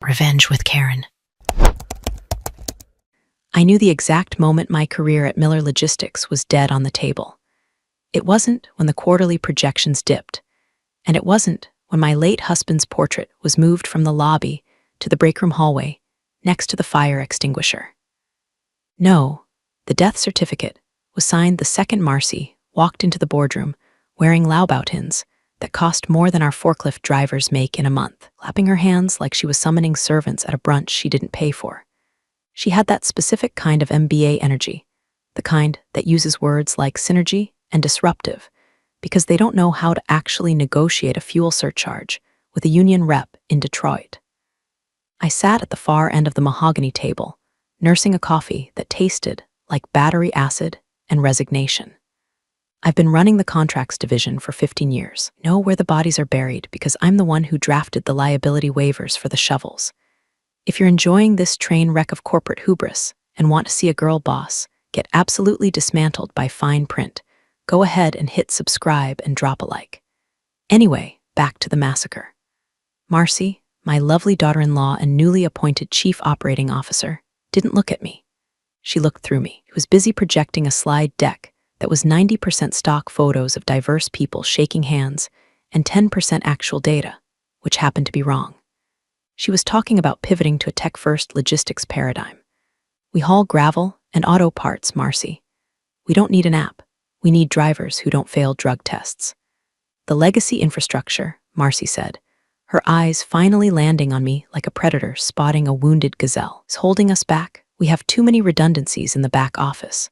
Revenge with Karen. I knew the exact moment my career at Miller Logistics was dead on the table. It wasn't when the quarterly projections dipped, and it wasn't when my late husband's portrait was moved from the lobby to the breakroom hallway next to the fire extinguisher. No, the death certificate was signed the second Marcy walked into the boardroom wearing Laubautins that cost more than our forklift drivers make in a month, clapping her hands like she was summoning servants at a brunch she didn't pay for. She had that specific kind of MBA energy, the kind that uses words like synergy and disruptive, because they don't know how to actually negotiate a fuel surcharge with a union rep in Detroit. I sat at the far end of the mahogany table, nursing a coffee that tasted like battery acid and resignation. I've been running the contracts division for 15 years. Know where the bodies are buried because I'm the one who drafted the liability waivers for the shovels. If you're enjoying this train wreck of corporate hubris and want to see a girl boss get absolutely dismantled by fine print, go ahead and hit subscribe and drop a like. Anyway, back to the massacre. Marcy, my lovely daughter-in-law and newly appointed chief operating officer, didn't look at me. She looked through me. She was busy projecting a slide deck that was 90% stock photos of diverse people shaking hands and 10% actual data, which happened to be wrong. She was talking about pivoting to a tech-first logistics paradigm. We haul gravel and auto parts, Marcy. We don't need an app. We need drivers who don't fail drug tests. The legacy infrastructure, Marcy said, her eyes finally landing on me like a predator spotting a wounded gazelle, is holding us back. We have too many redundancies in the back office.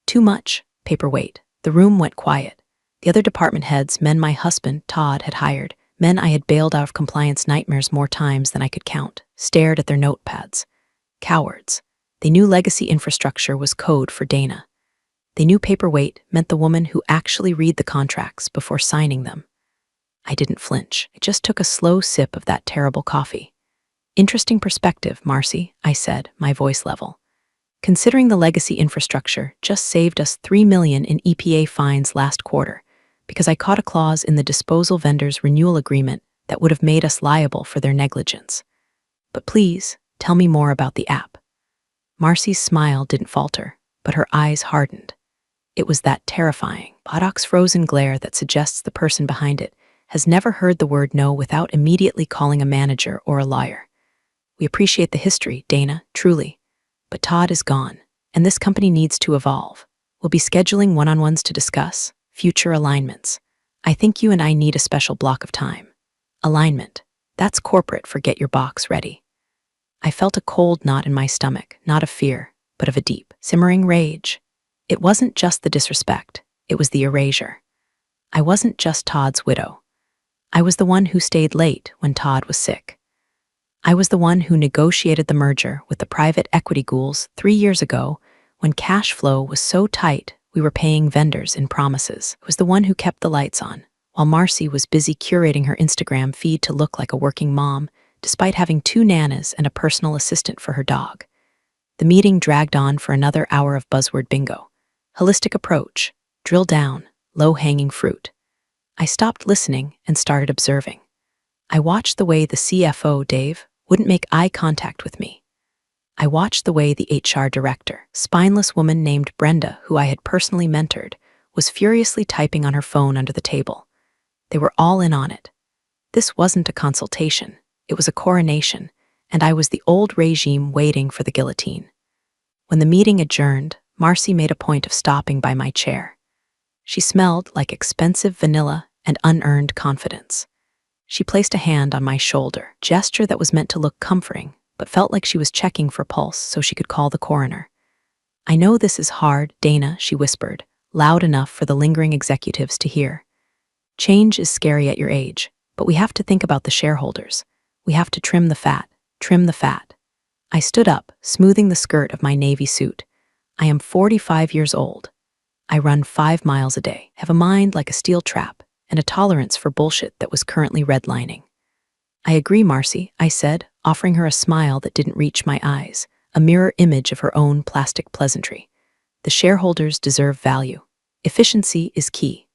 Too much paperweight. The room went quiet. The other department heads, men my husband, Todd, had hired, men I had bailed out of compliance nightmares more times than I could count, stared at their notepads. Cowards. They knew legacy infrastructure was code for Dana. They knew paperweight meant the woman who actually read the contracts before signing them. I didn't flinch. I just took a slow sip of that terrible coffee. Interesting perspective, Marcy, I said, my voice level. Considering the legacy infrastructure just saved us $3 million in EPA fines last quarter, because I caught a clause in the disposal vendor's renewal agreement that would have made us liable for their negligence. But please, tell me more about the app. Marcy's smile didn't falter, but her eyes hardened. It was that terrifying, botox-frozen glare that suggests the person behind it has never heard the word no without immediately calling a manager or a lawyer. We appreciate the history, Dana, truly. But Todd is gone, and this company needs to evolve. We'll be scheduling one-on-ones to discuss future alignments. I think you and I need a special block of time. Alignment. That's corporate for get your box ready. I felt a cold knot in my stomach, not of fear, but of a deep, simmering rage. It wasn't just the disrespect, it was the erasure. I wasn't just Todd's widow. I was the one who stayed late when Todd was sick. I was the one who negotiated the merger with the private equity ghouls 3 years ago when cash flow was so tight we were paying vendors in promises. I was the one who kept the lights on, while Marcy was busy curating her Instagram feed to look like a working mom, despite having 2 nanas and a personal assistant for her dog. The meeting dragged on for another hour of buzzword bingo. Holistic approach, drill down, low-hanging fruit. I stopped listening and started observing. I watched the way the CFO, Dave, wouldn't make eye contact with me. I watched the way the HR director, spineless woman named Brenda, who I had personally mentored, was furiously typing on her phone under the table. They were all in on it. This wasn't a consultation, it was a coronation, and I was the old regime waiting for the guillotine. When the meeting adjourned, Marcy made a point of stopping by my chair. She smelled like expensive vanilla and unearned confidence. She placed a hand on my shoulder, gesture that was meant to look comforting, but felt like she was checking for pulse so she could call the coroner. I know this is hard, Dana, she whispered, loud enough for the lingering executives to hear. Change is scary at your age, but we have to think about the shareholders. We have to trim the fat, trim the fat. I stood up, smoothing the skirt of my navy suit. I am 45 years old. I run 5 miles a day, have a mind like a steel trap, and a tolerance for bullshit that was currently redlining. I agree, Marcy, I said, offering her a smile that didn't reach my eyes, a mirror image of her own plastic pleasantry. The shareholders deserve value. Efficiency is key.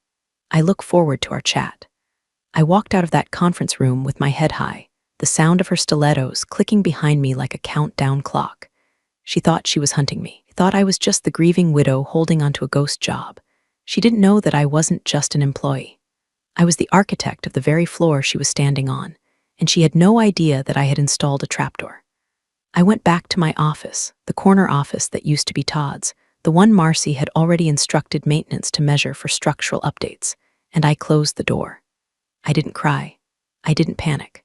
I look forward to our chat. I walked out of that conference room with my head high, the sound of her stilettos clicking behind me like a countdown clock. She thought she was hunting me. She thought I was just the grieving widow holding onto a ghost job. She didn't know that I wasn't just an employee. I was the architect of the very floor she was standing on, and she had no idea that I had installed a trapdoor. I went back to my office, the corner office that used to be Todd's, the one Marcy had already instructed maintenance to measure for structural updates, and I closed the door. I didn't cry. I didn't panic.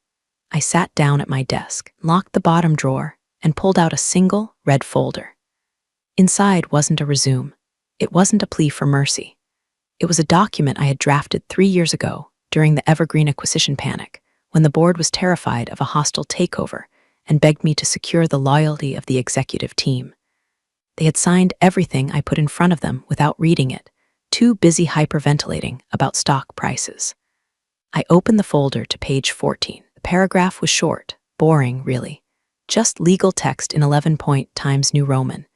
I sat down at my desk, locked the bottom drawer, and pulled out a single red folder. Inside wasn't a resume. It wasn't a plea for mercy. It was a document I had drafted 3 years ago during the Evergreen acquisition panic, when the board was terrified of a hostile takeover and begged me to secure the loyalty of the executive team. They had signed everything I put in front of them without reading it, too busy hyperventilating about stock prices. I opened the folder to page 14. The paragraph was short, boring, really. Just legal text in 11-point Times New Roman.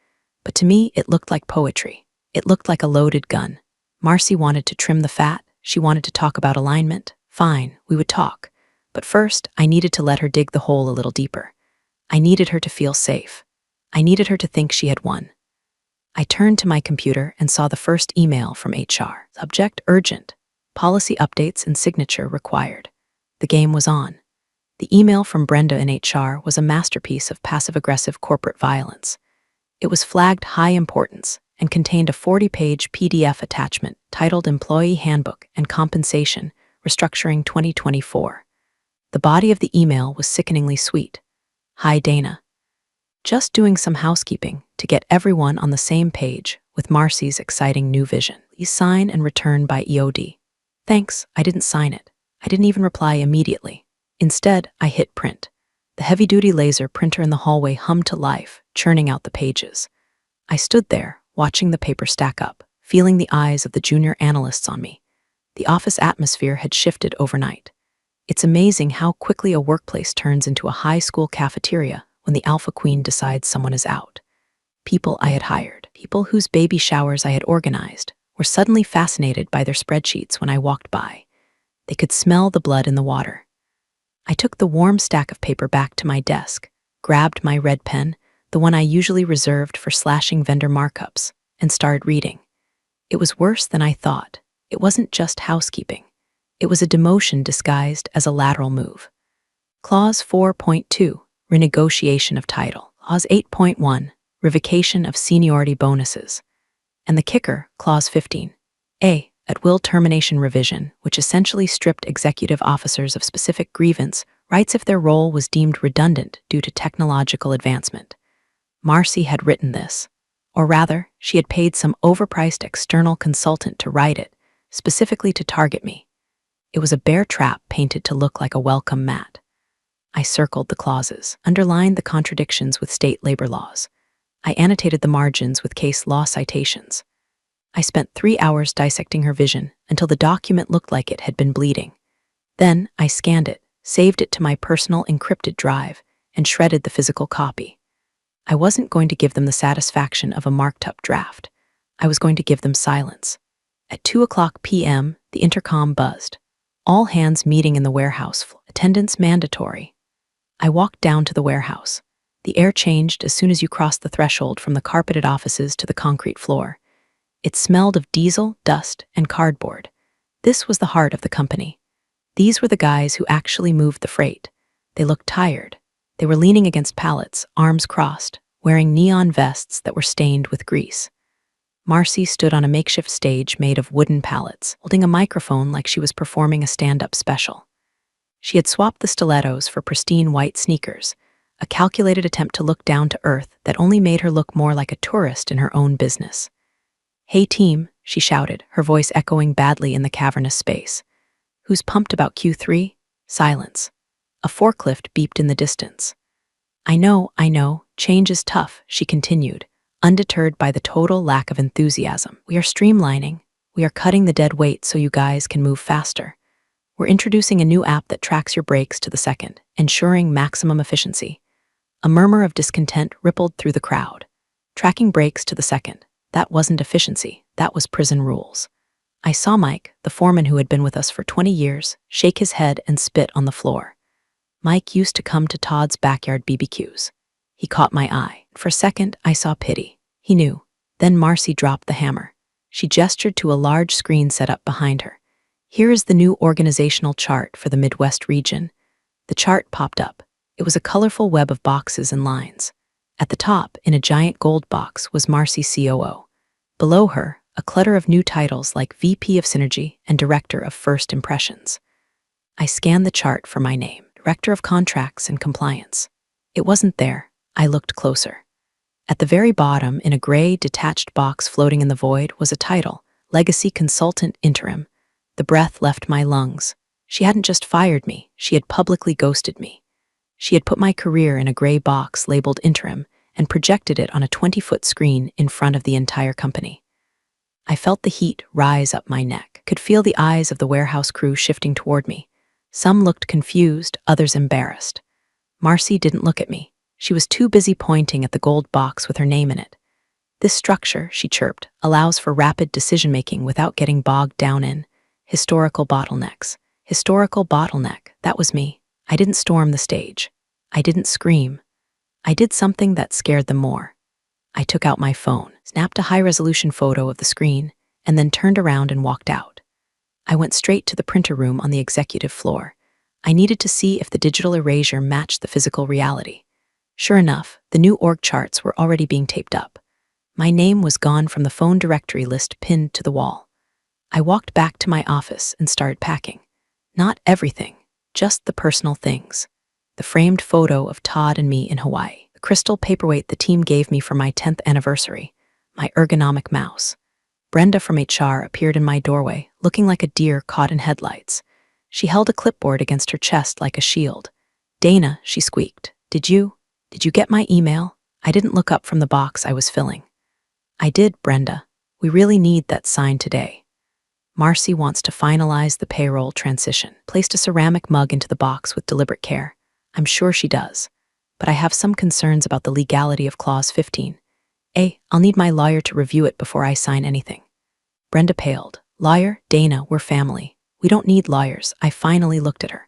But to me, it looked like poetry. It looked like a loaded gun. Marcy wanted to trim the fat. She wanted to talk about alignment. Fine, we would talk. But first, I needed to let her dig the hole a little deeper. I needed her to feel safe. I needed her to think she had won. I turned to my computer and saw the first email from HR. Subject urgent. Policy updates and signature required. The game was on. The email from Brenda in HR was a masterpiece of passive-aggressive corporate violence. It was flagged high importance and contained a 40-page PDF attachment titled Employee Handbook and Compensation, Restructuring 2024. The body of the email was sickeningly sweet. Hi, Dana. Just doing some housekeeping to get everyone on the same page with Marcy's exciting new vision. Please sign and return by EOD. Thanks, I didn't sign it. I didn't even reply immediately. Instead, I hit print. The heavy-duty laser printer in the hallway hummed to life, churning out the pages. I stood there, watching the paper stack up, feeling the eyes of the junior analysts on me. The office atmosphere had shifted overnight. It's amazing how quickly a workplace turns into a high school cafeteria when the alpha queen decides someone is out. People I had hired, people whose baby showers I had organized, were suddenly fascinated by their spreadsheets when I walked by. They could smell the blood in the water. I took the warm stack of paper back to my desk, grabbed my red pen, the one I usually reserved for slashing vendor markups, and started reading. It was worse than I thought. It wasn't just housekeeping. It was a demotion disguised as a lateral move. Clause 4.2, renegotiation of title. Clause 8.1, revocation of seniority bonuses. And the kicker, Clause 15, A, at-will termination revision, which essentially stripped executive officers of specific grievance rights if their role was deemed redundant due to technological advancement. Marcy had written this. Or rather, she had paid some overpriced external consultant to write it, specifically to target me. It was a bear trap painted to look like a welcome mat. I circled the clauses, underlined the contradictions with state labor laws. I annotated the margins with case law citations. I spent 3 hours dissecting her vision until the document looked like it had been bleeding. Then I scanned it, saved it to my personal encrypted drive, and shredded the physical copy. I wasn't going to give them the satisfaction of a marked-up draft. I was going to give them silence. At 2:00 p.m., the intercom buzzed. All hands meeting in the warehouse. Attendance mandatory. I walked down to the warehouse. The air changed as soon as you crossed the threshold from the carpeted offices to the concrete floor. It smelled of diesel, dust, and cardboard. This was the heart of the company. These were the guys who actually moved the freight. They looked tired. They were leaning against pallets, arms crossed, wearing neon vests that were stained with grease. Marcy stood on a makeshift stage made of wooden pallets, holding a microphone like she was performing a stand-up special. She had swapped the stilettos for pristine white sneakers, a calculated attempt to look down to earth that only made her look more like a tourist in her own business. "Hey team," she shouted, her voice echoing badly in the cavernous space. "Who's pumped about Q3? Silence. A forklift beeped in the distance. I know, change is tough," she continued, undeterred by the total lack of enthusiasm. "We are streamlining. We are cutting the dead weight so you guys can move faster. We're introducing a new app that tracks your brakes to the second, ensuring maximum efficiency." A murmur of discontent rippled through the crowd. Tracking brakes to the second. That wasn't efficiency, that was prison rules. I saw Mike, the foreman who had been with us for 20 years, shake his head and spit on the floor. Mike used to come to Todd's backyard BBQs. He caught my eye. For a second, I saw pity. He knew. Then Marcy dropped the hammer. She gestured to a large screen set up behind her. Here is the new organizational chart for the Midwest region. The chart popped up. It was a colorful web of boxes and lines. At the top, in a giant gold box, was Marcy COO. Below her, a clutter of new titles like VP of Synergy and Director of First Impressions. I scanned the chart for my name, Director of Contracts and Compliance. It wasn't there. I looked closer. At the very bottom, in a gray, detached box floating in the void, was a title, Legacy Consultant Interim. The breath left my lungs. She hadn't just fired me, she had publicly ghosted me. She had put my career in a gray box labeled Interim and projected it on a 20-foot screen in front of the entire company. I felt the heat rise up my neck, could feel the eyes of the warehouse crew shifting toward me. Some looked confused, others embarrassed. Marcy didn't look at me. She was too busy pointing at the gold box with her name in it. This structure, she chirped, allows for rapid decision-making without getting bogged down in historical bottlenecks. Historical bottleneck, that was me. I didn't storm the stage. I didn't scream. I did something that scared them more. I took out my phone, snapped a high-resolution photo of the screen, and then turned around and walked out. I went straight to the printer room on the executive floor. I needed to see if the digital erasure matched the physical reality. Sure enough, the new org charts were already being taped up. My name was gone from the phone directory list pinned to the wall. I walked back to my office and started packing. Not everything, just the personal things. The framed photo of Todd and me in Hawaii, the crystal paperweight the team gave me for my 10th anniversary, my ergonomic mouse. Brenda from HR appeared in my doorway, looking like a deer caught in headlights. She held a clipboard against her chest like a shield. "Dana," she squeaked, Did you get my email? I didn't look up from the box I was filling." "I did, Brenda. We really need that signed today. Marcy wants to finalize the payroll transition." Placed a ceramic mug into the box with deliberate care. "I'm sure she does. But I have some concerns about the legality of Clause 15. I'll need my lawyer to review it before I sign anything." Brenda paled. "Lawyer? Dana, we're family. We don't need lawyers." I finally looked at her.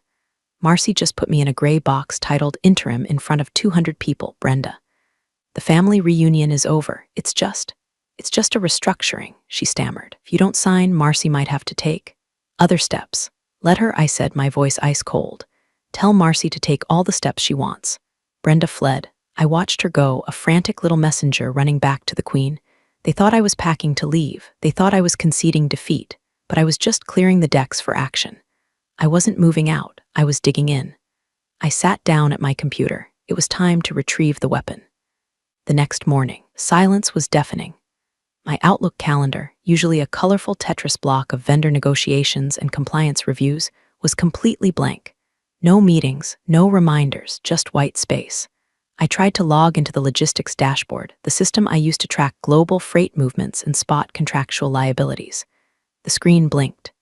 "Marcy just put me in a gray box titled Interim in front of 200 people, Brenda. The family reunion is over. It's just a restructuring," she stammered. "If you don't sign, Marcy might have to take other steps." "Let her," I said, my voice ice cold. "Tell Marcy to take all the steps she wants." Brenda fled. I watched her go, a frantic little messenger running back to the Queen. They thought I was packing to leave. They thought I was conceding defeat, but I was just clearing the decks for action. I wasn't moving out. I was digging in. I sat down at my computer. It was time to retrieve the weapon. The next morning, silence was deafening. My Outlook calendar, usually a colorful Tetris block of vendor negotiations and compliance reviews, was completely blank. No meetings, no reminders, just white space. I tried to log into the logistics dashboard, the system I used to track global freight movements and spot contractual liabilities. The screen blinked.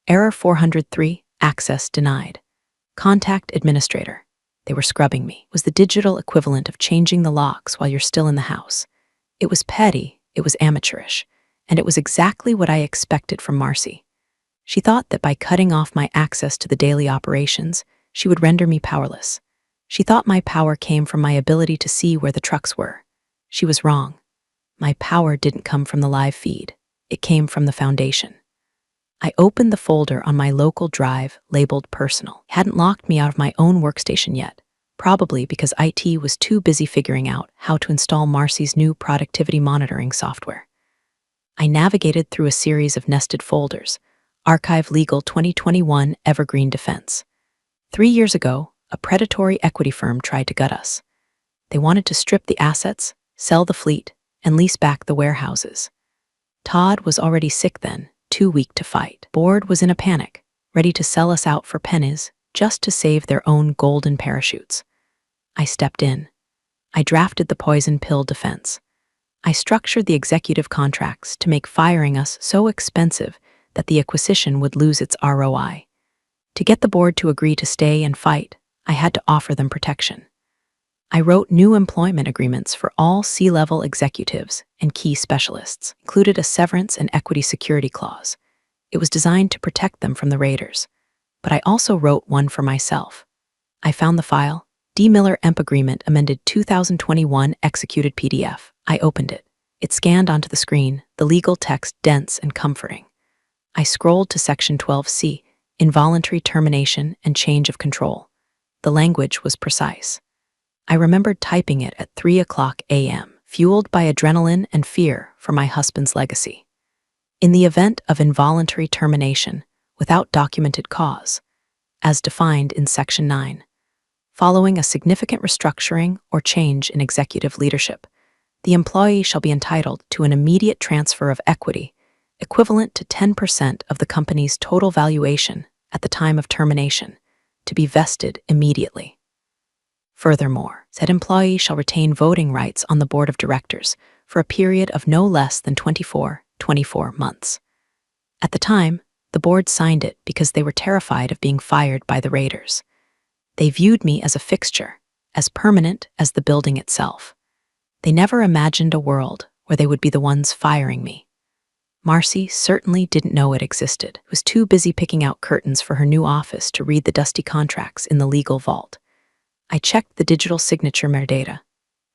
Error 403, access denied. Contact administrator. They were scrubbing me. It was the digital equivalent of changing the locks while you're still in the house. It was petty, it was amateurish, and it was exactly what I expected from Marcy. She thought that by cutting off my access to the daily operations, she would render me powerless. She thought my power came from my ability to see where the trucks were. She was wrong. My power didn't come from the live feed. It came from the foundation. I opened the folder on my local drive labeled Personal. It hadn't locked me out of my own workstation yet, probably because IT was too busy figuring out how to install Marcy's new productivity monitoring software. I navigated through a series of nested folders. Archive Legal 2021 Evergreen Defense. 3 years ago, a predatory equity firm tried to gut us. They wanted to strip the assets, sell the fleet, and lease back the warehouses. Todd was already sick then, too weak to fight. Board was in a panic, ready to sell us out for pennies just to save their own golden parachutes. I stepped in. I drafted the poison pill defense. I structured the executive contracts to make firing us so expensive that the acquisition would lose its ROI. To get the board to agree to stay and fight, I had to offer them protection. I wrote new employment agreements for all C-level executives and key specialists, included a severance and equity security clause. It was designed to protect them from the raiders. But I also wrote one for myself. I found the file. D. Miller EMP Agreement Amended 2021 Executed PDF. I opened it. It scanned onto the screen, the legal text dense and comforting. I scrolled to Section 12C, Involuntary Termination and Change of Control. The language was precise. I remembered typing it at 3:00 a.m., fueled by adrenaline and fear for my husband's legacy. In the event of involuntary termination, without documented cause, as defined in Section 9, following a significant restructuring or change in executive leadership, the employee shall be entitled to an immediate transfer of equity equivalent to 10% of the company's total valuation at the time of termination, to be vested immediately. Furthermore, said employee shall retain voting rights on the board of directors for a period of no less than 24 months. At the time, the board signed it because they were terrified of being fired by the raiders. They viewed me as a fixture, as permanent as the building itself. They never imagined a world where they would be the ones firing me. Marcy certainly didn't know it existed, was too busy picking out curtains for her new office to read the dusty contracts in the legal vault. I checked the digital signature metadata.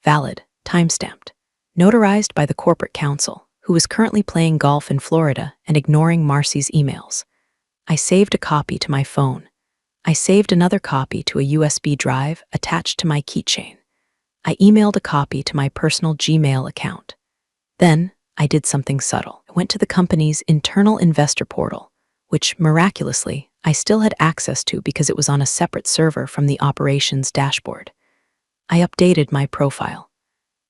Valid, time-stamped, notarized by the corporate counsel, who was currently playing golf in Florida and ignoring Marcy's emails. I saved a copy to my phone. I saved another copy to a USB drive attached to my keychain. I emailed a copy to my personal Gmail account. Then, I did something subtle. I went to the company's internal investor portal, which, miraculously, I still had access to because it was on a separate server from the operations dashboard. I updated my profile.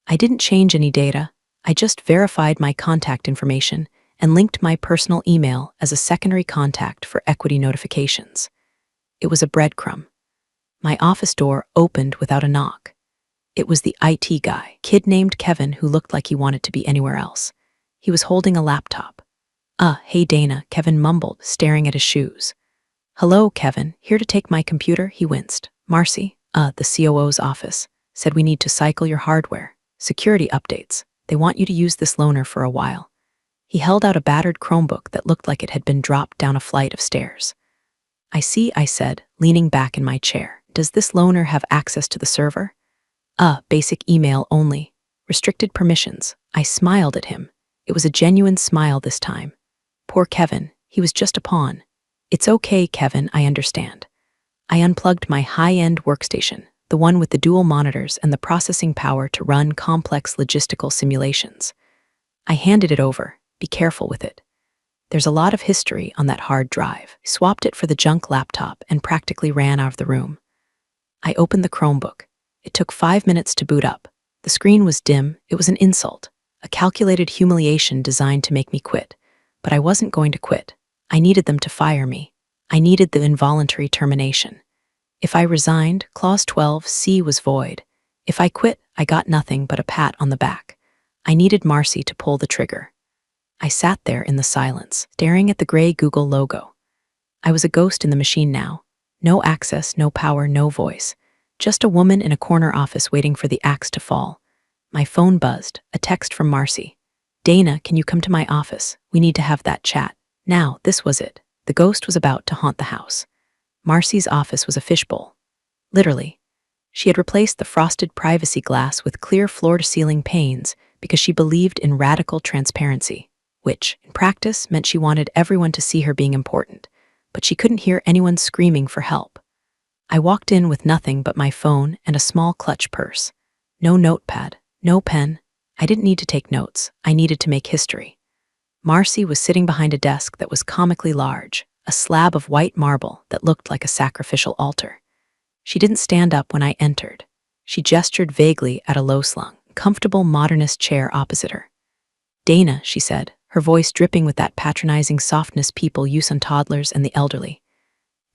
I didn't change any data. I just verified my contact information and linked my personal email as a secondary contact for equity notifications. It was a breadcrumb. My office door opened without a knock. It was the IT guy, kid named Kevin, who looked like he wanted to be anywhere else. He was holding a laptop. Hey Dana, Kevin mumbled, staring at his shoes. Hello, Kevin, here to take my computer, he winced. Marcy, the COO's office, said we need to cycle your hardware. Security updates. They want you to use this loaner for a while. He held out a battered Chromebook that looked like it had been dropped down a flight of stairs. I see, I said, leaning back in my chair. Does this loaner have access to the server? Basic email only. Restricted permissions. I smiled at him. It was a genuine smile this time. Poor Kevin, he was just a pawn. It's okay, Kevin, I understand. I unplugged my high-end workstation, the one with the dual monitors and the processing power to run complex logistical simulations. I handed it over. Be careful with it. There's a lot of history on that hard drive. I swapped it for the junk laptop and practically ran out of the room. I opened the Chromebook. It took 5 minutes to boot up. The screen was dim. It was an insult, a calculated humiliation designed to make me quit. But I wasn't going to quit. I needed them to fire me. I needed the involuntary termination. If I resigned, Clause 12C was void. If I quit, I got nothing but a pat on the back. I needed Marcy to pull the trigger. I sat there in the silence, staring at the gray Google logo. I was a ghost in the machine now. No access, no power, no voice. Just a woman in a corner office waiting for the axe to fall. My phone buzzed, a text from Marcy. Dana, can you come to my office? We need to have that chat. Now, this was it. The ghost was about to haunt the house. Marcy's office was a fishbowl. Literally. She had replaced the frosted privacy glass with clear floor-to-ceiling panes because she believed in radical transparency, which, in practice, meant she wanted everyone to see her being important, but she couldn't hear anyone screaming for help. I walked in with nothing but my phone and a small clutch purse. No notepad, no pen. I didn't need to take notes. I needed to make history. Marcy was sitting behind a desk that was comically large, a slab of white marble that looked like a sacrificial altar. She didn't stand up when I entered. She gestured vaguely at a low-slung, comfortable modernist chair opposite her. Dana, she said, her voice dripping with that patronizing softness people use on toddlers and the elderly.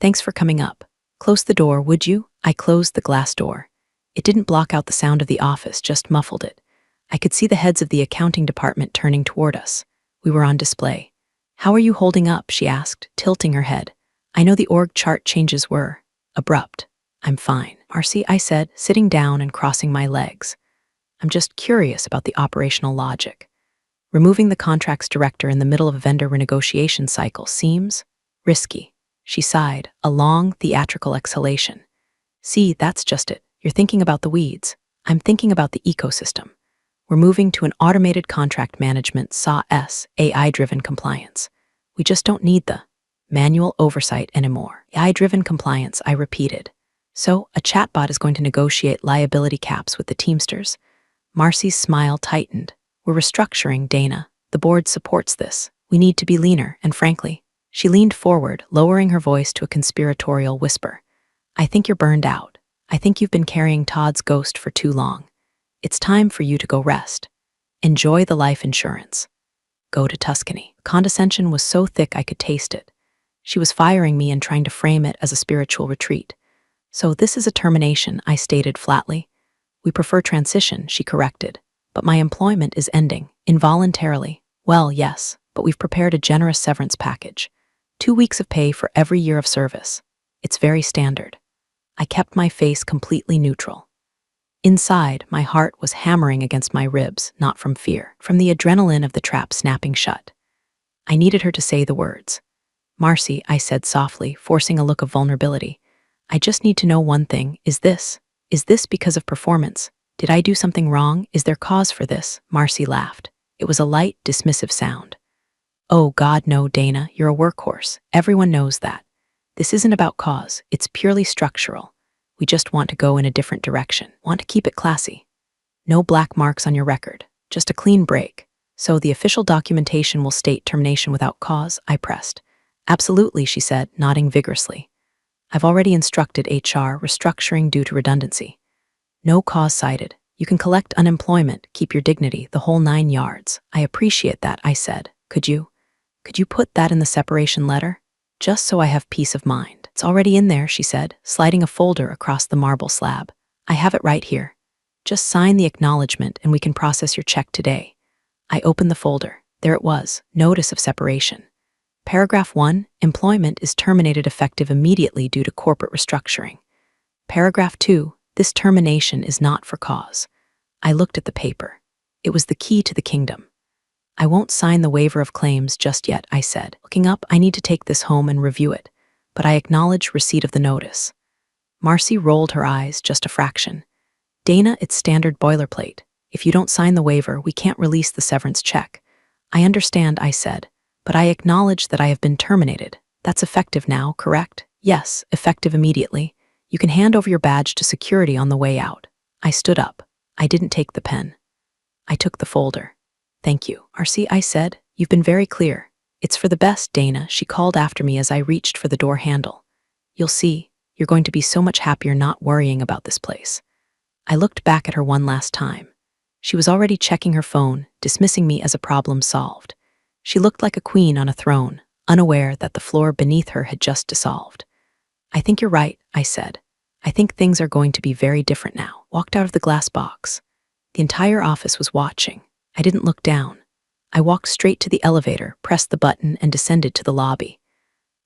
Thanks for coming up. Close the door, would you? I closed the glass door. It didn't block out the sound of the office, just muffled it. I could see the heads of the accounting department turning toward us. We were on display. How are you holding up? She asked, tilting her head. I know the org chart changes were abrupt. I'm fine, Marcy, I said, sitting down and crossing my legs. I'm just curious about the operational logic. Removing the contracts director in the middle of a vendor renegotiation cycle seems risky. She sighed, a long, theatrical exhalation. See, that's just it. You're thinking about the weeds. I'm thinking about the ecosystem. We're moving to an automated contract management SaaS, AI-driven compliance. We just don't need the manual oversight anymore. AI-driven compliance, I repeated. So, a chatbot is going to negotiate liability caps with the Teamsters. Marcy's smile tightened. We're restructuring, Dana. The board supports this. We need to be leaner, and frankly, she leaned forward, lowering her voice to a conspiratorial whisper. I think you're burned out. I think you've been carrying Todd's ghost for too long. It's time for you to go rest. Enjoy the life insurance. Go to Tuscany. Condescension was so thick I could taste it. She was firing me and trying to frame it as a spiritual retreat. So this is a termination, I stated flatly. We prefer transition, she corrected. But my employment is ending, involuntarily. Well, yes, but we've prepared a generous severance package. 2 weeks of pay for every year of service. It's very standard. I kept my face completely neutral. Inside, my heart was hammering against my ribs, not from fear, from the adrenaline of the trap snapping shut. I needed her to say the words. Marcy, I said softly, forcing a look of vulnerability. I just need to know one thing. Is this because of performance? Did I do something wrong? Is there cause for this? Marcy laughed. It was a light, dismissive sound. Oh God, no, Dana, you're a workhorse. Everyone knows that. This isn't about cause. It's purely structural. We just want to go in a different direction. Want to keep it classy. No black marks on your record. Just a clean break. So the official documentation will state termination without cause, I pressed. Absolutely, she said, nodding vigorously. I've already instructed HR restructuring due to redundancy. No cause cited. You can collect unemployment, keep your dignity, the whole 9 yards. I appreciate that, I said. Could you put that in the separation letter? Just so I have peace of mind. It's already in there, she said, sliding a folder across the marble slab. I have it right here. Just sign the acknowledgement and we can process your check today. I opened the folder. There it was, notice of separation. Paragraph 1, employment is terminated effective immediately due to corporate restructuring. Paragraph 2, this termination is not for cause. I looked at the paper. It was the key to the kingdom. I won't sign the waiver of claims just yet, I said. Looking up, I need to take this home and review it, but I acknowledge receipt of the notice. Marcy rolled her eyes just a fraction. Dana, it's standard boilerplate. If you don't sign the waiver, we can't release the severance check. I understand, I said, but I acknowledge that I have been terminated. That's effective now, correct? Yes, effective immediately. You can hand over your badge to security on the way out. I stood up. I didn't take the pen. I took the folder. Thank you, Marcy, I said. You've been very clear. It's for the best, Dana, she called after me as I reached for the door handle. You'll see, you're going to be so much happier not worrying about this place. I looked back at her one last time. She was already checking her phone, dismissing me as a problem solved. She looked like a queen on a throne, unaware that the floor beneath her had just dissolved. I think you're right, I said. I think things are going to be very different now. Walked out of the glass box. The entire office was watching. I didn't look down. I walked straight to the elevator, pressed the button, and descended to the lobby.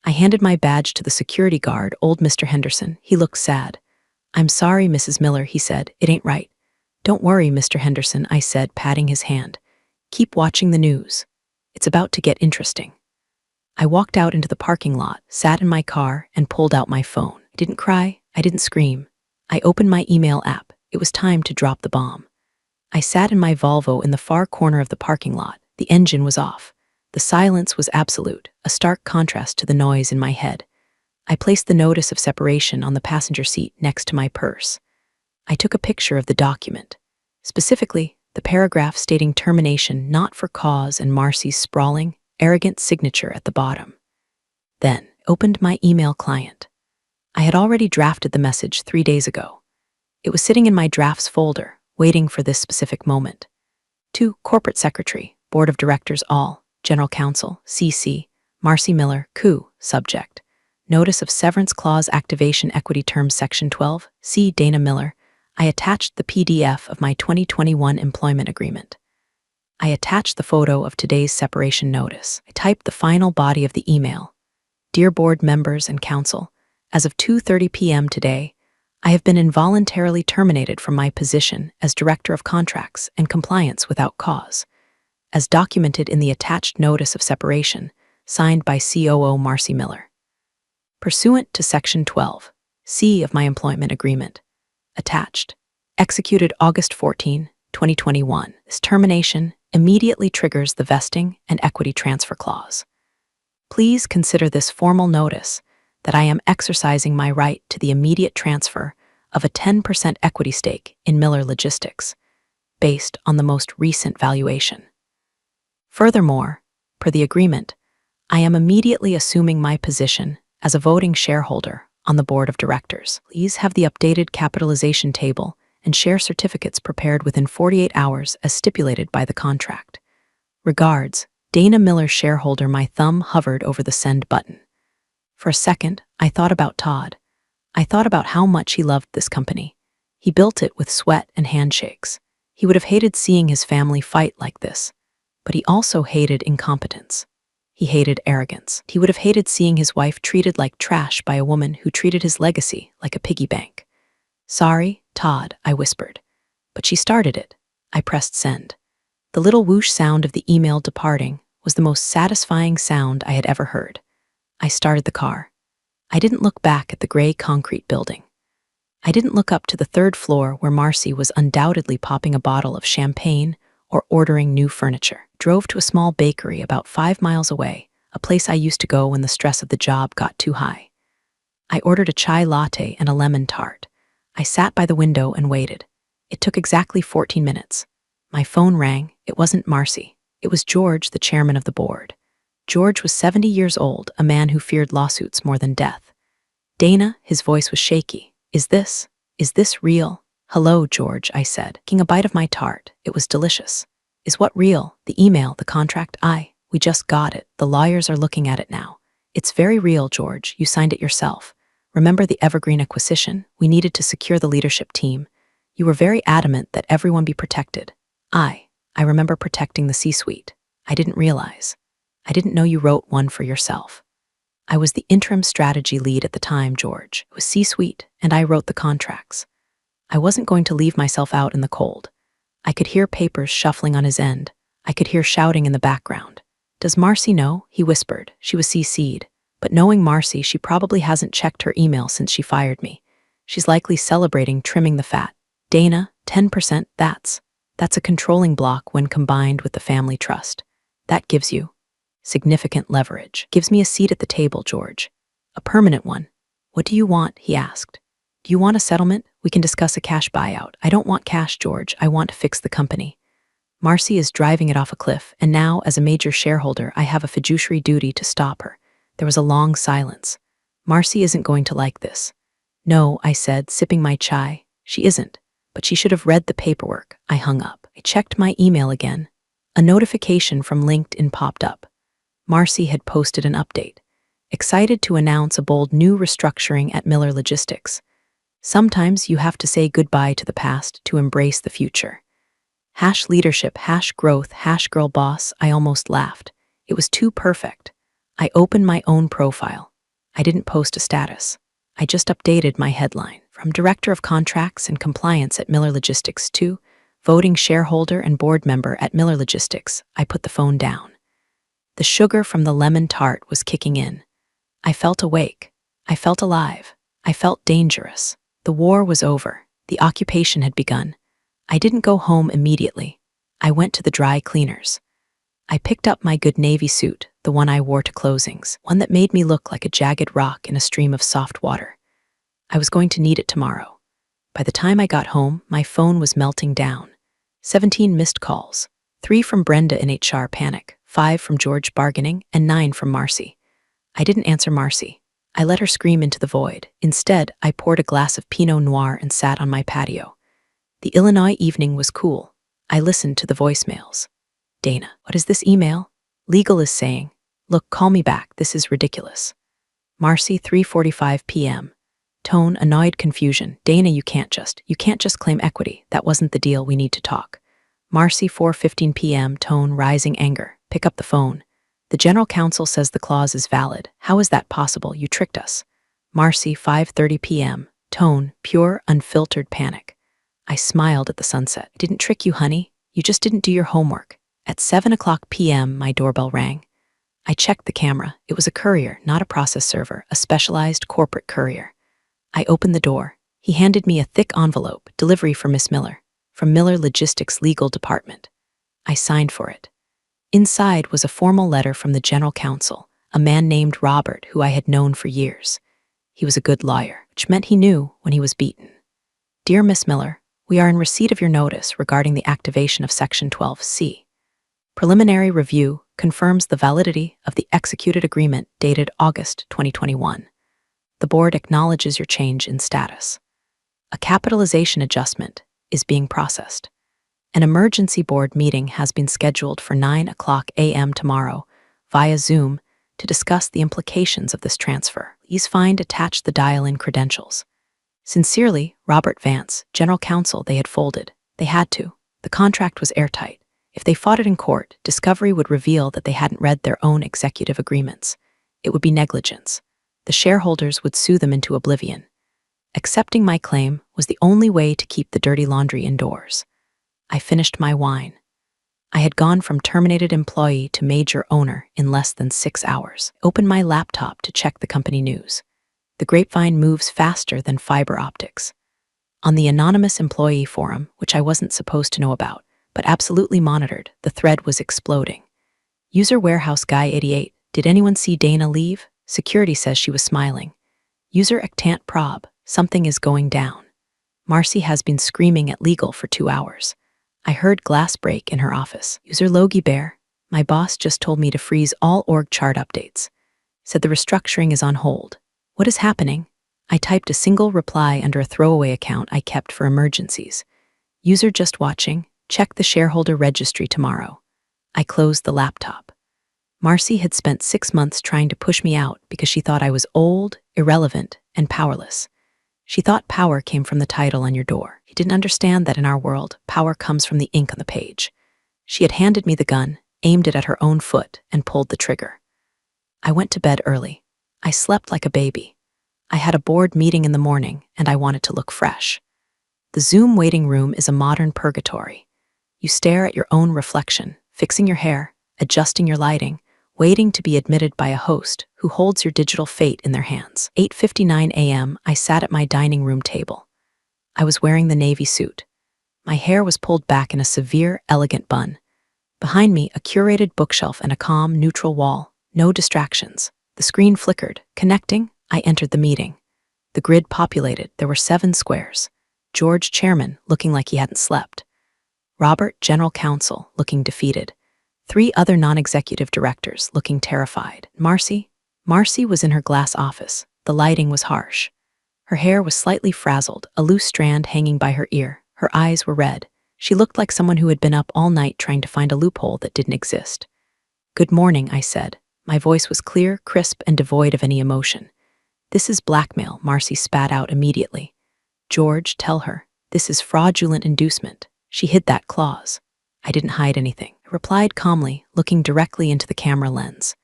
I handed my badge to the security guard, old Mr. Henderson. He looked sad. I'm sorry, Mrs. Miller, he said. It ain't right. Don't worry, Mr. Henderson, I said, patting his hand. Keep watching the news. It's about to get interesting. I walked out into the parking lot, sat in my car, and pulled out my phone. I didn't cry. I didn't scream. I opened my email app. It was time to drop the bomb. I sat in my Volvo in the far corner of the parking lot. The engine was off. The silence was absolute, a stark contrast to the noise in my head. I placed the notice of separation on the passenger seat next to my purse. I took a picture of the document, specifically the paragraph stating termination not for cause and Marcy's sprawling, arrogant signature at the bottom. Then opened my email client. I had already drafted the message 3 days ago. It was sitting in my drafts folder, waiting for this specific moment. To Corporate Secretary, Board of Directors all, General Counsel, CC, Marcy Miller, COO, Subject. Notice of Severance Clause Activation Equity Terms Section 12, C. Dana Miller. I attached the PDF of my 2021 employment agreement. I attached the photo of today's separation notice. I typed the final body of the email. Dear Board members and Council, as of 2:30 p.m. today, I have been involuntarily terminated from my position as Director of Contracts and Compliance without cause, as documented in the attached notice of separation, signed by COO Marcy Miller. Pursuant to Section 12, C of my employment agreement. Attached. Executed August 14, 2021. This termination immediately triggers the vesting and equity transfer clause. Please consider this formal notice that I am exercising my right to the immediate transfer of a 10% equity stake in Miller Logistics, based on the most recent valuation. Furthermore, per the agreement, I am immediately assuming my position as a voting shareholder on the board of directors. Please have the updated capitalization table and share certificates prepared within 48 hours as stipulated by the contract. Regards, Dana Miller, shareholder. My thumb hovered over the send button. For a second, I thought about Todd. I thought about how much he loved this company. He built it with sweat and handshakes. He would have hated seeing his family fight like this, but he also hated incompetence. He hated arrogance. He would have hated seeing his wife treated like trash by a woman who treated his legacy like a piggy bank. Sorry, Todd, I whispered. But she started it. I pressed send. The little whoosh sound of the email departing was the most satisfying sound I had ever heard. I started the car. I didn't look back at the gray concrete building. I didn't look up to the third floor where Marcy was undoubtedly popping a bottle of champagne or ordering new furniture. Drove to a small bakery about 5 miles away, a place I used to go when the stress of the job got too high. I ordered a chai latte and a lemon tart. I sat by the window and waited. It took exactly 14 minutes. My phone rang. It wasn't Marcy. It was George, the chairman of the board. George was 70 years old, a man who feared lawsuits more than death. Dana, his voice was shaky. Is this real? Hello, George, I said, taking a bite of my tart. It was delicious. Is what real? The email, the contract? We just got it. The lawyers are looking at it now. It's very real, George. You signed it yourself. Remember the Evergreen acquisition? We needed to secure the leadership team. You were very adamant that everyone be protected. I remember protecting the C-suite. I didn't realize. I didn't know you wrote one for yourself. I was the interim strategy lead at the time, George. It was C-suite, and I wrote the contracts. I wasn't going to leave myself out in the cold. I could hear papers shuffling on his end. I could hear shouting in the background. Does Marcy know? He whispered. She was CC'd. But knowing Marcy, she probably hasn't checked her email since she fired me. She's likely celebrating trimming the fat. Dana, 10%, that's a controlling block when combined with the family trust. That gives you significant leverage. Gives me a seat at the table, George. A permanent one. What do you want? He asked. Do you want a settlement? We can discuss a cash buyout. I don't want cash, George. I want to fix the company. Marcy is driving it off a cliff, and now, as a major shareholder, I have a fiduciary duty to stop her. There was a long silence. Marcy isn't going to like this. No, I said, sipping my chai. She isn't. But she should have read the paperwork. I hung up. I checked my email again. A notification from LinkedIn popped up. Marcy had posted an update. Excited to announce a bold new restructuring at Miller Logistics. Sometimes you have to say goodbye to the past to embrace the future. #leadership, #growth, #girl boss. I almost laughed. It was too perfect. I opened my own profile. I didn't post a status. I just updated my headline. From Director of Contracts and Compliance at Miller Logistics to voting shareholder and board member at Miller Logistics, I put the phone down. The sugar from the lemon tart was kicking in. I felt awake. I felt alive. I felt dangerous. The war was over. The occupation had begun. I didn't go home immediately. I went to the dry cleaners. I picked up my good Navy suit, the one I wore to closings, one that made me look like a jagged rock in a stream of soft water. I was going to need it tomorrow. By the time I got home, my phone was melting down. 17 missed calls, 3 from Brenda in HR panic, 5 from George bargaining, and 9 from Marcy. I didn't answer Marcy. I let her scream into the void. Instead, I poured a glass of Pinot Noir and sat on my patio. The Illinois evening was cool. I listened to the voicemails. Dana, what is this email? Legal is saying, look, call me back. This is ridiculous. Marcy, 3:45 p.m. Tone, annoyed confusion. Dana, you can't just claim equity. That wasn't the deal. We need to talk. Marcy, 4:15 p.m. Tone, rising anger. Pick up the phone. The general counsel says the clause is valid. How is that possible? You tricked us. Marcy, 5:30 p.m. Tone, pure, unfiltered panic. I smiled at the sunset. I didn't trick you, honey. You just didn't do your homework. At 7:00 p.m., my doorbell rang. I checked the camera. It was a courier, not a process server, a specialized corporate courier. I opened the door. He handed me a thick envelope, delivery for Miss Miller, from Miller Logistics Legal Department. I signed for it. Inside was a formal letter from the general counsel, a man named Robert who I had known for years. He was a good lawyer, which meant he knew when he was beaten. Dear Miss Miller, we are in receipt of your notice regarding the activation of Section 12C. Preliminary review confirms the validity of the executed agreement dated August 2021. The board acknowledges your change in status. A capitalization adjustment is being processed. An emergency board meeting has been scheduled for 9:00 a.m. tomorrow via Zoom to discuss the implications of this transfer. Please find attached the dial-in credentials. Sincerely, Robert Vance, General Counsel. They had folded. They had to. The contract was airtight. If they fought it in court, discovery would reveal that they hadn't read their own executive agreements. It would be negligence. The shareholders would sue them into oblivion. Accepting my claim was the only way to keep the dirty laundry indoors. I finished my wine. I had gone from terminated employee to major owner in less than 6 hours. Opened my laptop to check the company news. The grapevine moves faster than fiber optics. On the anonymous employee forum, which I wasn't supposed to know about, but absolutely monitored, the thread was exploding. User Warehouse Guy 88, did anyone see Dana leave? Security says she was smiling. User Ectant Prob, something is going down. Marcy has been screaming at legal for 2 hours. I heard glass break in her office. User Logie Bear, my boss just told me to freeze all org chart updates. Said the restructuring is on hold. What is happening? I typed a single reply under a throwaway account I kept for emergencies. User just watching, check the shareholder registry tomorrow. I closed the laptop. Marcy had spent 6 months trying to push me out because she thought I was old, irrelevant, and powerless. She thought power came from the title on your door. She didn't understand that in our world, power comes from the ink on the page. She had handed me the gun, aimed it at her own foot, and pulled the trigger. I went to bed early. I slept like a baby. I had a board meeting in the morning, and I wanted to look fresh. The Zoom waiting room is a modern purgatory. You stare at your own reflection, fixing your hair, adjusting your lighting, waiting to be admitted by a host who holds your digital fate in their hands. 8:59 a.m., I sat at my dining room table. I was wearing the navy suit. My hair was pulled back in a severe, elegant bun. Behind me, a curated bookshelf and a calm, neutral wall. No distractions. The screen flickered. Connecting, I entered the meeting. The grid populated. There were 7 squares. George, chairman, looking like he hadn't slept. Robert, general counsel, looking defeated. 3 other non-executive directors, looking terrified. Marcy was in her glass office. The lighting was harsh. Her hair was slightly frazzled, a loose strand hanging by her ear. Her eyes were red. She looked like someone who had been up all night trying to find a loophole that didn't exist. Good morning, I said. My voice was clear, crisp, and devoid of any emotion. This is blackmail, Marcy spat out immediately. George, tell her. This is fraudulent inducement. She hid that clause. I didn't hide anything. I replied calmly, looking directly into the camera lens.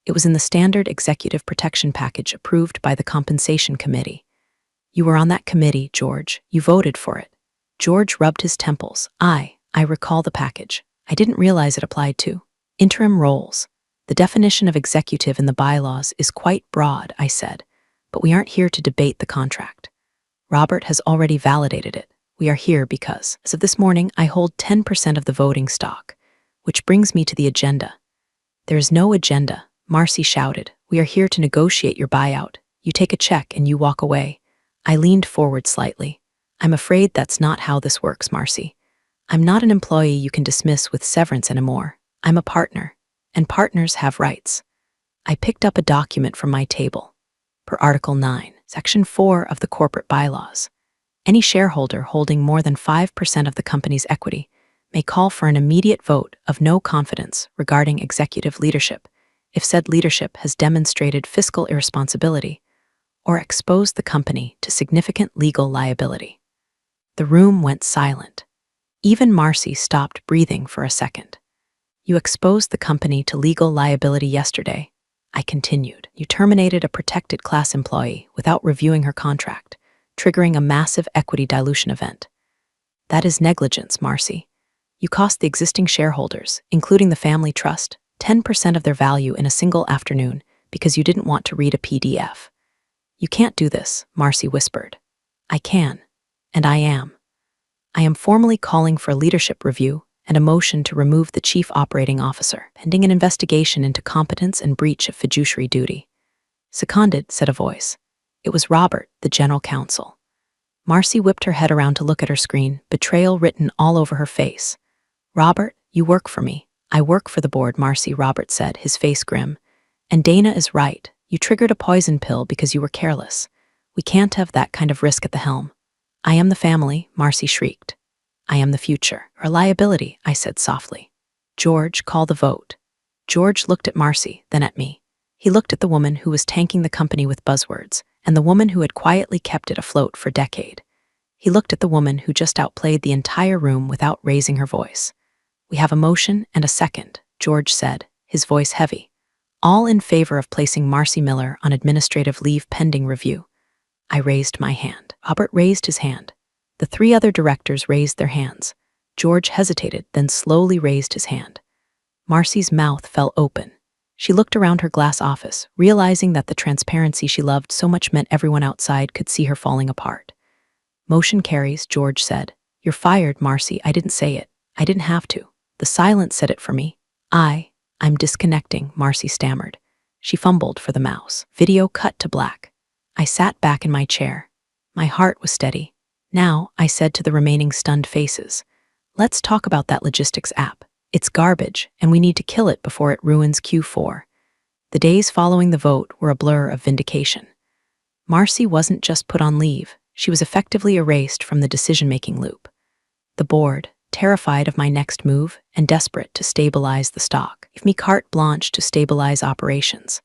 It was in the standard executive protection package approved by the compensation committee. You were on that committee, George. You voted for it. George rubbed his temples. I recall the package. I didn't realize it applied to interim roles. The definition of executive in the bylaws is quite broad, I said, but we aren't here to debate the contract. Robert has already validated it. We are here because, as of this morning, I hold 10% of the voting stock, which brings me to the agenda. There is no agenda, Marcy shouted. We are here to negotiate your buyout. You take a check and you walk away. I leaned forward slightly. I'm afraid that's not how this works, Marcy. I'm not an employee you can dismiss with severance anymore. I'm a partner, and partners have rights. I picked up a document from my table. Per Article 9, Section 4 of the corporate bylaws, any shareholder holding more than 5% of the company's equity may call for an immediate vote of no confidence regarding executive leadership if said leadership has demonstrated fiscal irresponsibility or exposed the company to significant legal liability. The room went silent. Even Marcy stopped breathing for a second. You exposed the company to legal liability yesterday, I continued. You terminated a protected class employee without reviewing her contract, triggering a massive equity dilution event. That is negligence, Marcy. You cost the existing shareholders, including the family trust, 10% of their value in a single afternoon because you didn't want to read a PDF. You can't do this, Marcy whispered. I can, and I am. I am formally calling for a leadership review and a motion to remove the chief operating officer, pending an investigation into competence and breach of fiduciary duty. Seconded, said a voice. It was Robert, the general counsel. Marcy whipped her head around to look at her screen, betrayal written all over her face. Robert, you work for me. I work for the board, Marcy, Robert said, his face grim. And Dana is right. You triggered a poison pill because you were careless. We can't have that kind of risk at the helm. I am the family, Marcy shrieked. I am the future. Or liability, I said softly. George, call the vote. George looked at Marcy, then at me. He looked at the woman who was tanking the company with buzzwords, and the woman who had quietly kept it afloat for a decade. He looked at the woman who just outplayed the entire room without raising her voice. We have a motion and a second, George said, his voice heavy. All in favor of placing Marcy Miller on administrative leave pending review. I raised my hand. Robert raised his hand. The three other directors raised their hands. George hesitated, then slowly raised his hand. Marcy's mouth fell open. She looked around her glass office, realizing that the transparency she loved so much meant everyone outside could see her falling apart. Motion carries, George said. You're fired, Marcy. I didn't say it. I didn't have to. The silence said it for me. I'm disconnecting, Marcy stammered. She fumbled for the mouse. Video cut to black. I sat back in my chair. My heart was steady. Now, I said to the remaining stunned faces, let's talk about that logistics app. It's garbage, and we need to kill it before it ruins Q4. The days following the vote were a blur of vindication. Marcy wasn't just put on leave, she was effectively erased from the decision-making loop. The board, terrified of my next move and desperate to stabilize the stock, gave me carte blanche to stabilize operations.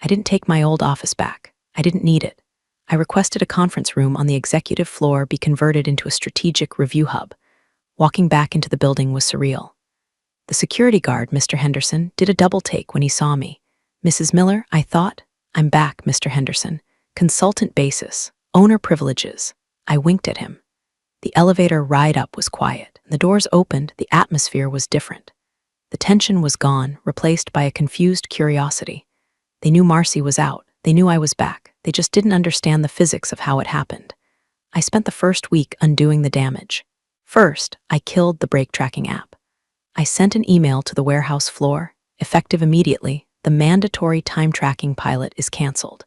I didn't take my old office back. I didn't need it. I requested a conference room on the executive floor be converted into a strategic review hub. Walking back into the building was surreal. The security guard, Mr. Henderson, did a double take when he saw me. Mrs. Miller, I thought. I'm back, Mr. Henderson. Consultant basis, owner privileges. I winked at him. The elevator ride up was quiet. The doors opened, the atmosphere was different. The tension was gone, replaced by a confused curiosity. They knew Marcy was out. They knew I was back. They just didn't understand the physics of how it happened. I spent the first week undoing the damage. First, I killed the brake tracking app. I sent an email to the warehouse floor. Effective immediately, the mandatory time tracking pilot is canceled.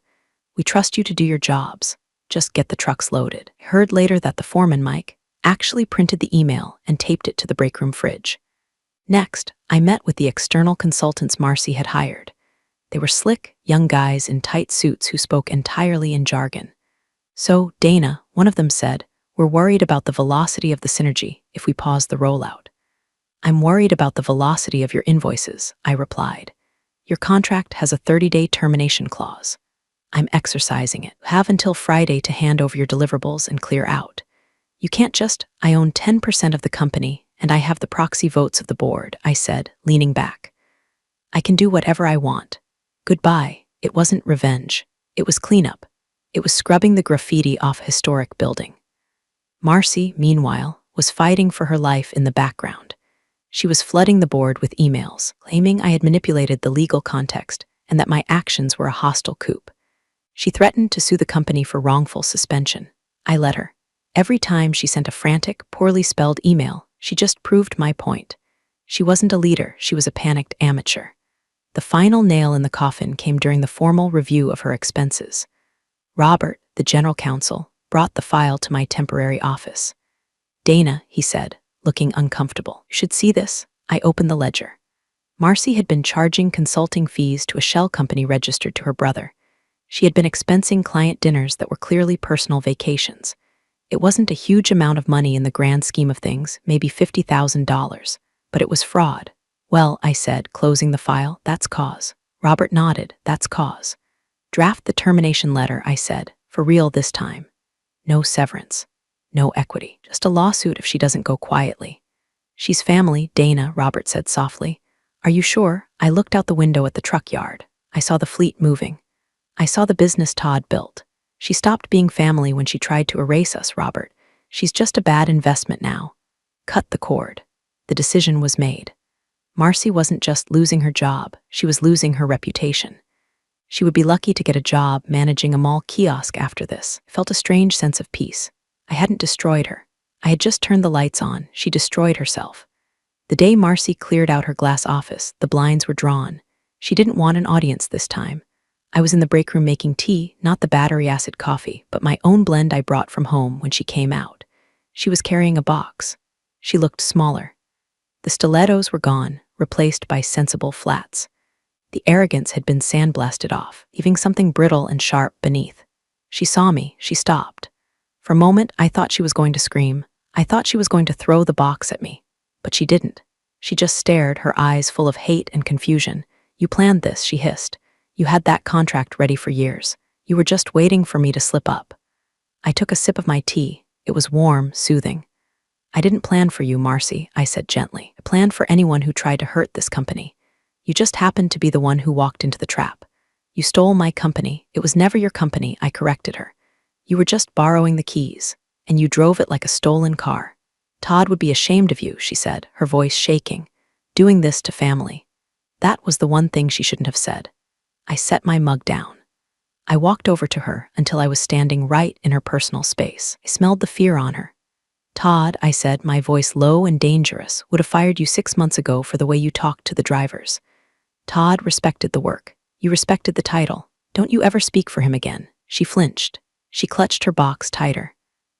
We trust you to do your jobs. Just get the trucks loaded. I heard later that the foreman, Mike, actually printed the email and taped it to the break room fridge. Next, I met with the external consultants Marcy had hired. They were slick, young guys in tight suits who spoke entirely in jargon. So, Dana, one of them said, we're worried about the velocity of the synergy if we pause the rollout. I'm worried about the velocity of your invoices, I replied. Your contract has a 30-day termination clause. I'm exercising it. You have until Friday to hand over your deliverables and clear out. You can't just, I own 10% of the company and I have the proxy votes of the board, I said, leaning back. I can do whatever I want. Goodbye. It wasn't revenge. It was cleanup. It was scrubbing the graffiti off a historic building. Marcy, meanwhile, was fighting for her life in the background. She was flooding the board with emails, claiming I had manipulated the legal context and that my actions were a hostile coup. She threatened to sue the company for wrongful suspension. I let her. Every time she sent a frantic, poorly spelled email, she just proved my point. She wasn't a leader, she was a panicked amateur. The final nail in the coffin came during the formal review of her expenses. Robert, the general counsel, brought the file to my temporary office. Dana, he said, looking uncomfortable. You should see this. I opened the ledger. Marcy had been charging consulting fees to a shell company registered to her brother. She had been expensing client dinners that were clearly personal vacations. It wasn't a huge amount of money in the grand scheme of things, maybe $50,000, but it was fraud. Well, I said, closing the file, that's cause. Robert nodded, that's cause. Draft the termination letter, I said, for real this time. No severance. No equity. Just a lawsuit if she doesn't go quietly. She's family, Dana, Robert said softly. Are you sure? I looked out the window at the truck yard. I saw the fleet moving. I saw the business Todd built. She stopped being family when she tried to erase us, Robert. She's just a bad investment now. Cut the cord. The decision was made. Marcy wasn't just losing her job, she was losing her reputation. She would be lucky to get a job managing a mall kiosk after this. I felt a strange sense of peace. I hadn't destroyed her. I had just turned the lights on. She destroyed herself. The day Marcy cleared out her glass office, the blinds were drawn. She didn't want an audience this time. I was in the break room making tea, not the battery acid coffee, but my own blend I brought from home when she came out. She was carrying a box. She looked smaller. The stilettos were gone, replaced by sensible flats. The arrogance had been sandblasted off, leaving something brittle and sharp beneath. She saw me. She stopped. For a moment, I thought she was going to scream. I thought she was going to throw the box at me. But she didn't. She just stared, her eyes full of hate and confusion. "You planned this," she hissed. "You had that contract ready for years. You were just waiting for me to slip up." I took a sip of my tea. It was warm, soothing. "I didn't plan for you, Marcy," I said gently. "I planned for anyone who tried to hurt this company. You just happened to be the one who walked into the trap. You stole my company. It was never your company," I corrected her. "You were just borrowing the keys, and you drove it like a stolen car. Todd would be ashamed of you," she said, her voice shaking. "Doing this to family." That was the one thing she shouldn't have said. I set my mug down. I walked over to her until I was standing right in her personal space. I smelled the fear on her. "Todd," I said, my voice low and dangerous, "would have fired you 6 months ago for the way you talked to the drivers. Todd respected the work. You respected the title. Don't you ever speak for him again." She flinched. She clutched her box tighter.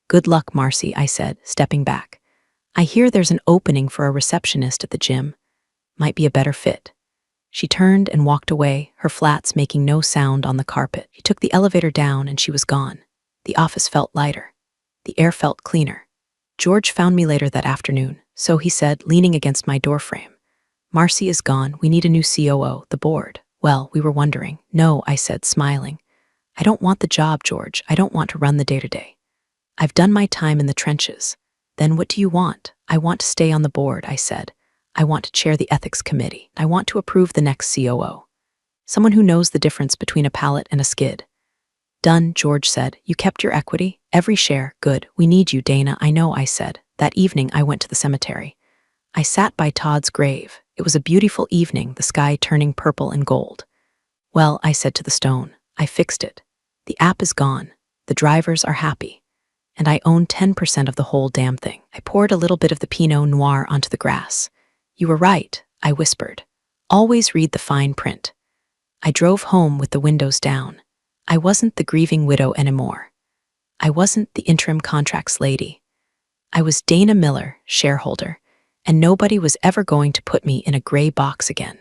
"Good luck, Marcy," I said, stepping back. "I hear there's an opening for a receptionist at the gym. Might be a better fit." She turned and walked away, her flats making no sound on the carpet. She took the elevator down and she was gone. The office felt lighter. The air felt cleaner. George found me later that afternoon, so he said, leaning against my doorframe. "Marcy is gone. We need a new COO, the board." "Well, we were wondering." "No," I said, smiling. "I don't want the job, George. I don't want to run the day-to-day. I've done my time in the trenches." "Then what do you want?" "I want to stay on the board," I said. "I want to chair the ethics committee. I want to approve the next COO. Someone who knows the difference between a pallet and a skid." "Done," George said. "You kept your equity? Every share? Good. We need you, Dana." "I know," I said. That evening, I went to the cemetery. I sat by Todd's grave. It was a beautiful evening, the sky turning purple and gold. "Well," I said to the stone, "I fixed it. The app is gone. The drivers are happy. And I own 10% of the whole damn thing." I poured a little bit of the Pinot Noir onto the grass. "You were right," I whispered. "Always read the fine print." I drove home with the windows down. I wasn't the grieving widow anymore. I wasn't the interim contracts lady. I was Dana Miller, shareholder, and nobody was ever going to put me in a gray box again.